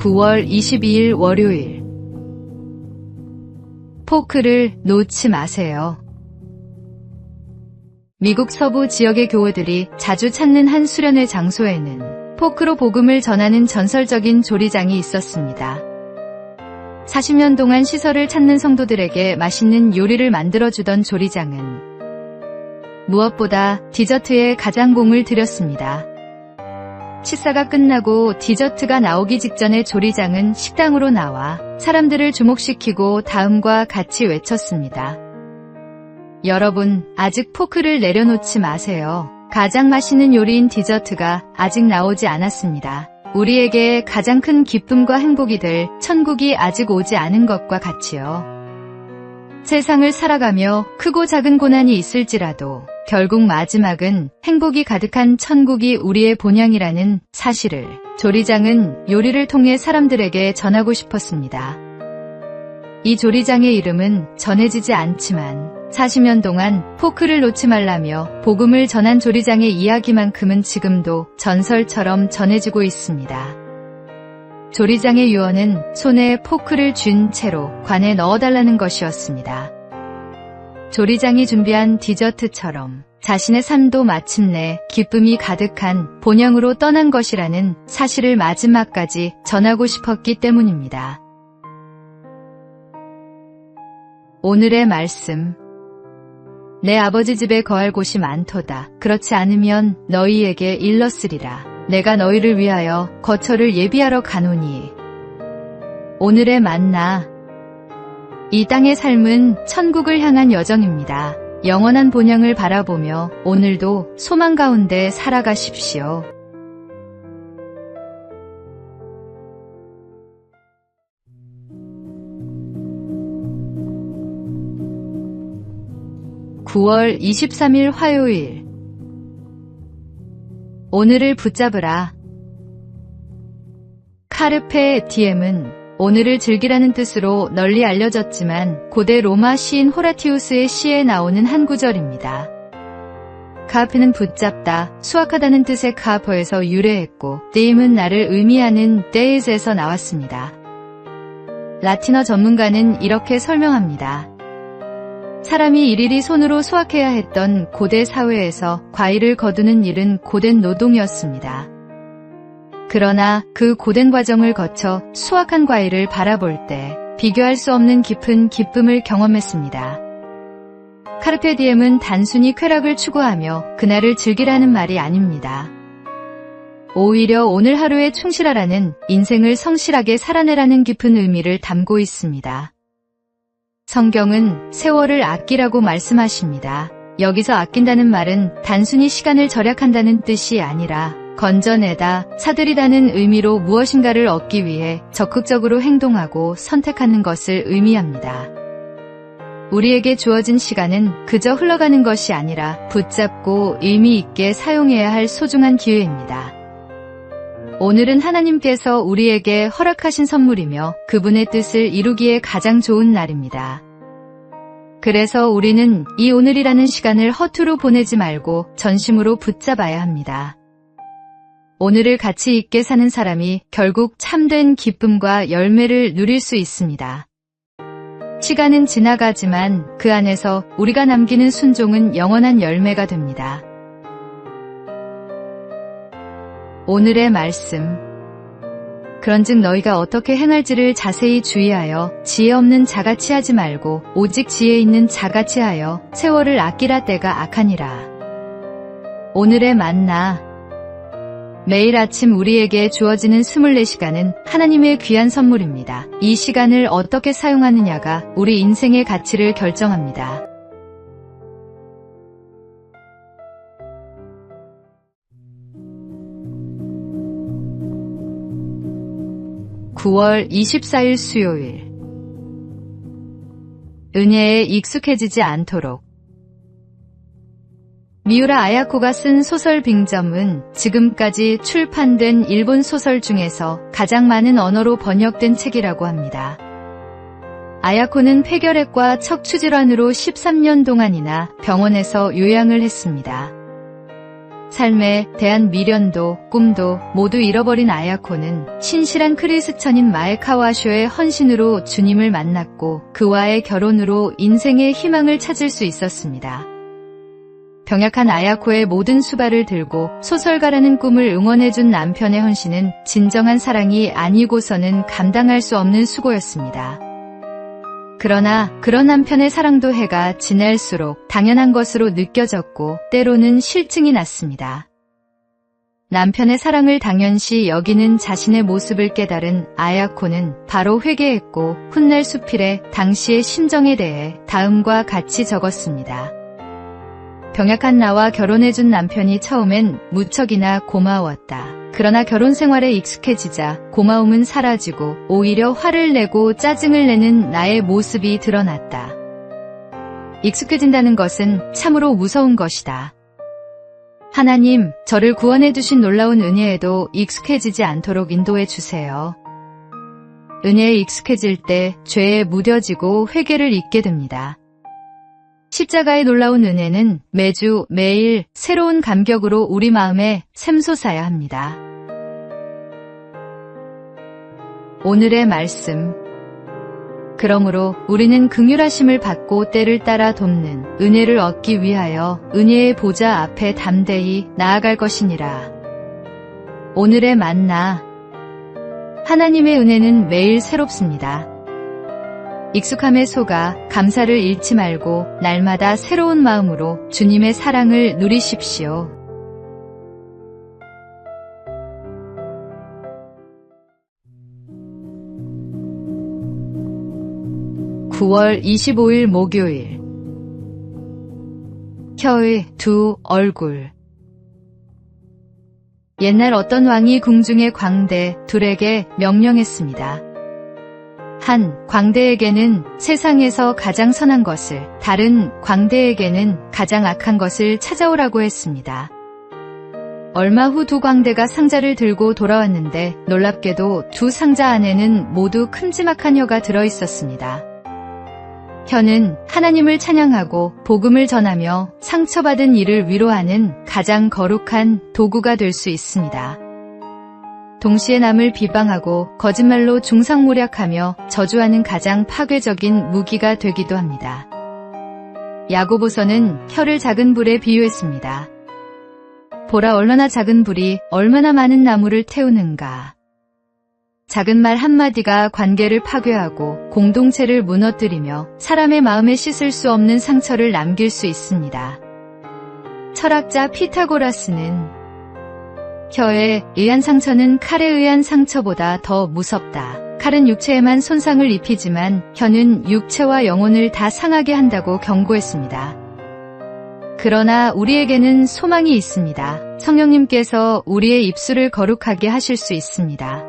9월 22일 월요일. 포크를 놓지 마세요. 미국 서부 지역의 교우들이 자주 찾는 한 수련회 장소에는 포크로 복음을 전하는 전설적인 조리장이 있었습니다. 40년 동안 시설을 찾는 성도들에게 맛있는 요리를 만들어주던 조리장은 무엇보다 디저트에 가장 공을 들였습니다. 식사가 끝나고 디저트가 나오기 직전에 조리장은 식당으로 나와 사람들을 주목시키고 다음과 같이 외쳤습니다. 여러분, 아직 포크를 내려놓지 마세요. 가장 맛있는 요리인 디저트가 아직 나오지 않았습니다. 우리에게 가장 큰 기쁨과 행복이 될 천국이 아직 오지 않은 것과 같이요. 세상을 살아가며 크고 작은 고난이 있을지라도 결국 마지막은 행복이 가득한 천국이 우리의 본향이라는 사실을 조리장은 요리를 통해 사람들에게 전하고 싶었습니다. 이 조리장의 이름은 전해지지 않지만 40년 동안 포크를 놓지 말라며 복음을 전한 조리장의 이야기만큼은 지금도 전설처럼 전해지고 있습니다. 조리장의 유언은 손에 포크를 쥔 채로 관에 넣어달라는 것이었습니다. 조리장이 준비한 디저트처럼 자신의 삶도 마침내 기쁨이 가득한 본향으로 떠난 것이라는 사실을 마지막까지 전하고 싶었기 때문입니다. 오늘의 말씀. 내 아버지 집에 거할 곳이 많도다. 그렇지 않으면 너희에게 일렀으리라. 내가 너희를 위하여 거처를 예비하러 가노니. 오늘의 만나. 이 땅의 삶은 천국을 향한 여정입니다. 영원한 본향을 바라보며 오늘도 소망 가운데 살아가십시오. (9월 23일) 화요일. 오늘을 붙잡으라. 카르페 디엠은 오늘을 즐기라는 뜻으로 널리 알려졌지만 고대 로마 시인 호라티우스의 시에 나오는 한 구절입니다. 카르페는 붙잡다, 수확하다는 뜻의 카르퍼에서 유래했고 디엠은 나를 의미하는 데이즈에서 나왔습니다. 라틴어 전문가는 이렇게 설명합니다. 사람이 일일이 손으로 수확해야 했던 고대 사회에서 과일을 거두는 일은 고된 노동이었습니다. 그러나 그 고된 과정을 거쳐 수확한 과일을 바라볼 때 비교할 수 없는 깊은 기쁨을 경험했습니다. 카르페 디엠은 단순히 쾌락을 추구하며 그날을 즐기라는 말이 아닙니다. 오히려 오늘 하루에 충실하라는, 인생을 성실하게 살아내라는 깊은 의미를 담고 있습니다. 성경은 세월을 아끼라고 말씀하십니다. 여기서 아낀다는 말은 단순히 시간을 절약한다는 뜻이 아니라 건져내다, 사들이라는 의미로 무엇인가를 얻기 위해 적극적으로 행동하고 선택하는 것을 의미합니다. 우리에게 주어진 시간은 그저 흘러가는 것이 아니라 붙잡고 의미 있게 사용해야 할 소중한 기회입니다. 오늘은 하나님께서 우리에게 허락하신 선물이며 그분의 뜻을 이루기에 가장 좋은 날입니다. 그래서 우리는 이 오늘이라는 시간을 허투루 보내지 말고 전심으로 붙잡아야 합니다. 오늘을 가치 있게 사는 사람이 결국 참된 기쁨과 열매를 누릴 수 있습니다. 시간은 지나가지만 그 안에서 우리가 남기는 순종은 영원한 열매가 됩니다. 오늘의 말씀. 그런즉 너희가 어떻게 행할지를 자세히 주의하여 지혜 없는 자같이 하지 말고 오직 지혜 있는 자같이 하여 세월을 아끼라. 때가 악하니라. 오늘의 만나. 매일 아침 우리에게 주어지는 24시간은 하나님의 귀한 선물입니다. 이 시간을 어떻게 사용하느냐가 우리 인생의 가치를 결정합니다. (9월 24일) 수요일. 은혜에 익숙해지지 않도록. 미우라 아야코가 쓴 소설 빙점은 지금까지 출판된 일본 소설 중에서 가장 많은 언어로 번역된 책이라고 합니다. 아야코는 폐결핵과 척추질환으로 13년 동안이나 병원에서 요양을 했습니다. 삶에 대한 미련도 꿈도 모두 잃어버린 아야코는 신실한 크리스천인 마에카와쇼의 헌신으로 주님을 만났고 그와의 결혼으로 인생의 희망을 찾을 수 있었습니다. 병약한 아야코의 모든 수발을 들고 소설가라는 꿈을 응원해준 남편의 헌신은 진정한 사랑이 아니고서는 감당할 수 없는 수고였습니다. 그러나 그런 남편의 사랑도 해가 지날수록 당연한 것으로 느껴졌고 때로는 실증이 났습니다. 남편의 사랑을 당연시 여기는 자신의 모습을 깨달은 아야코는 바로 회개했고 훗날 수필에 당시의 심정에 대해 다음과 같이 적었습니다. 병약한 나와 결혼해준 남편이 처음엔 무척이나 고마웠다. 그러나 결혼 생활에 익숙해지자 고마움은 사라지고 오히려 화를 내고 짜증을 내는 나의 모습이 드러났다. 익숙해진다는 것은 참으로 무서운 것이다. 하나님, 저를 구원해 주신 놀라운 은혜에도 익숙해지지 않도록 인도해 주세요. 은혜에 익숙해질 때 죄에 무뎌지고 회개를 잊게 됩니다. 십자가의 놀라운 은혜는 매주 매일 새로운 감격으로 우리 마음에 샘솟아야 합니다. 오늘의 말씀. 그러므로 우리는 긍휼하심을 받고 때를 따라 돕는 은혜를 얻기 위하여 은혜의 보좌 앞에 담대히 나아갈 것이니라. 오늘의 만나. 하나님의 은혜는 매일 새롭습니다. 익숙함에 속아 감사를 잃지 말고 날마다 새로운 마음으로 주님의 사랑을 누리십시오. (9월 25일) 목요일. 혀의 두 얼굴. 옛날 어떤 왕이 궁중의 광대 둘에게 명령했습니다. 한 광대에게는 세상에서 가장 선한 것을, 다른 광대에게는 가장 악한 것을 찾아오라고 했습니다. 얼마 후 두 광대가 상자를 들고 돌아왔는데 놀랍게도 두 상자 안에는 모두 큼지막한 혀가 들어있었습니다. 혀는 하나님을 찬양하고 복음을 전하며 상처받은 이를 위로하는 가장 거룩한 도구가 될 수 있습니다. 동시에 남을 비방하고 거짓말로 중상모략하며 저주하는 가장 파괴적인 무기가 되기도 합니다. 야고보서는 혀를 작은 불에 비유했습니다. 보라, 얼마나 작은 불이 얼마나 많은 나무를 태우는가. 작은 말 한마디가 관계를 파괴하고 공동체를 무너뜨리며 사람의 마음에 씻을 수 없는 상처를 남길 수 있습니다. 철학자 피타고라스는 혀에 의한 상처는 칼에 의한 상처보다 더 무섭다. 칼은 육체에만 손상을 입히지만 혀는 육체와 영혼을 다 상하게 한다고 경고했습니다. 그러나 우리에게는 소망이 있습니다. 성령님께서 우리의 입술을 거룩하게 하실 수 있습니다.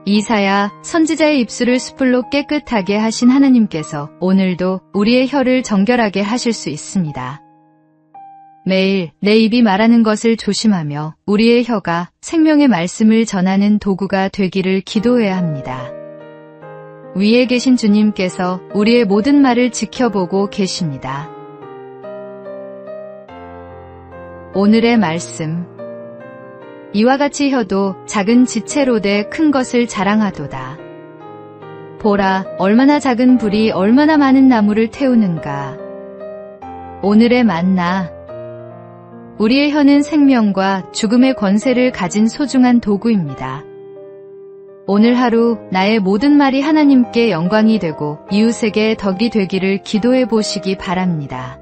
이사야 선지자의 입술을 숯불로 깨끗하게 하신 하나님께서 오늘도 우리의 혀를 정결하게 하실 수 있습니다. 매일 내 입이 말하는 것을 조심하며 우리의 혀가 생명의 말씀을 전하는 도구가 되기를 기도해야 합니다. 위에 계신 주님께서 우리의 모든 말을 지켜보고 계십니다. 오늘의 말씀. 이와 같이 혀도 작은 지체로 돼 큰 것을 자랑하도다. 보라, 얼마나 작은 불이 얼마나 많은 나무를 태우는가. 오늘의 만나. 우리의 혀는 생명과 죽음의 권세를 가진 소중한 도구입니다. 오늘 하루 나의 모든 말이 하나님께 영광이 되고 이웃에게 덕이 되기를 기도해 보시기 바랍니다.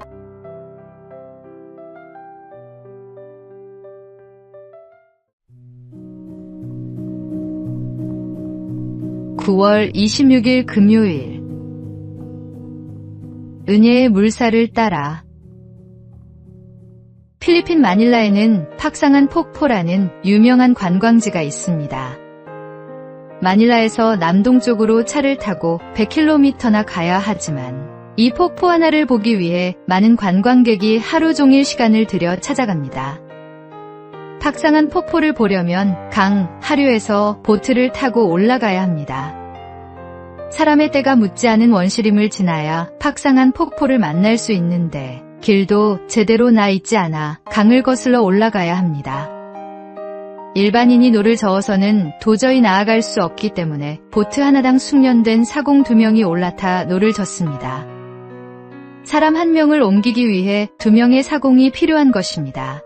(9월 26일) 금요일. 은혜의 물살을 따라. 필리핀 마닐라에는 팍상한 폭포라는 유명한 관광지가 있습니다. 마닐라에서 남동쪽으로 차를 타고 100km나 가야 하지만 이 폭포 하나를 보기 위해 많은 관광객이 하루 종일 시간을 들여 찾아갑니다. 팍상한 폭포를 보려면 강 하류에서 보트를 타고 올라가야 합니다. 사람의 때가 묻지 않은 원시림을 지나야 팍상한 폭포를 만날 수 있는데 길도 제대로 나 있지 않아 강을 거슬러 올라가야 합니다. 일반인이 노를 저어서는 도저히 나아갈 수 없기 때문에 보트 하나당 숙련된 사공 2명이 올라타 노를 젓습니다. 사람 1명을 옮기기 위해 2명의 사공이 필요한 것입니다.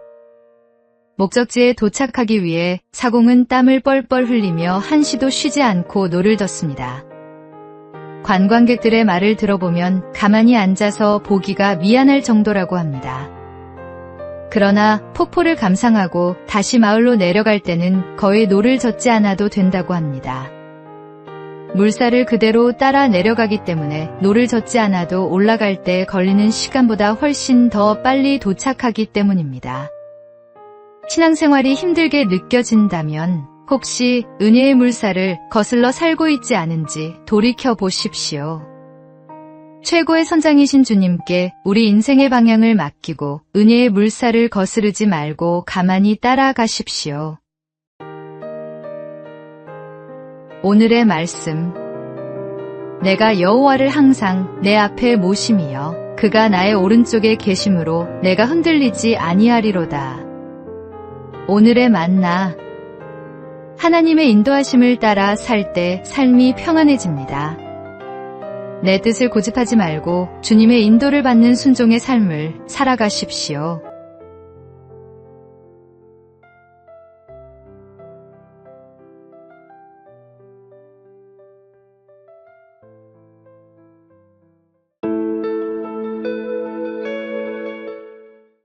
목적지에 도착하기 위해 사공은 땀을 뻘뻘 흘리며 한시도 쉬지 않고 노를 젓습니다. 관광객들의 말을 들어보면 가만히 앉아서 보기가 미안할 정도라고 합니다. 그러나 폭포를 감상하고 다시 마을로 내려갈 때는 거의 노를 젓지 않아도 된다고 합니다. 물살을 그대로 따라 내려가기 때문에 노를 젓지 않아도 올라갈 때 걸리는 시간보다 훨씬 더 빨리 도착하기 때문입니다. 신앙생활이 힘들게 느껴진다면 혹시 은혜의 물살을 거슬러 살고 있지 않은지 돌이켜 보십시오. 최고의 선장이신 주님께 우리 인생의 방향을 맡기고 은혜의 물살을 거스르지 말고 가만히 따라가십시오. 오늘의 말씀. 내가 여호와를 항상 내 앞에 모심이여 그가 나의 오른쪽에 계심으로 내가 흔들리지 아니하리로다. 오늘의 만나. 하나님의 인도하심을 따라 살 때 삶이 평안해집니다. 내 뜻을 고집하지 말고 주님의 인도를 받는 순종의 삶을 살아가십시오.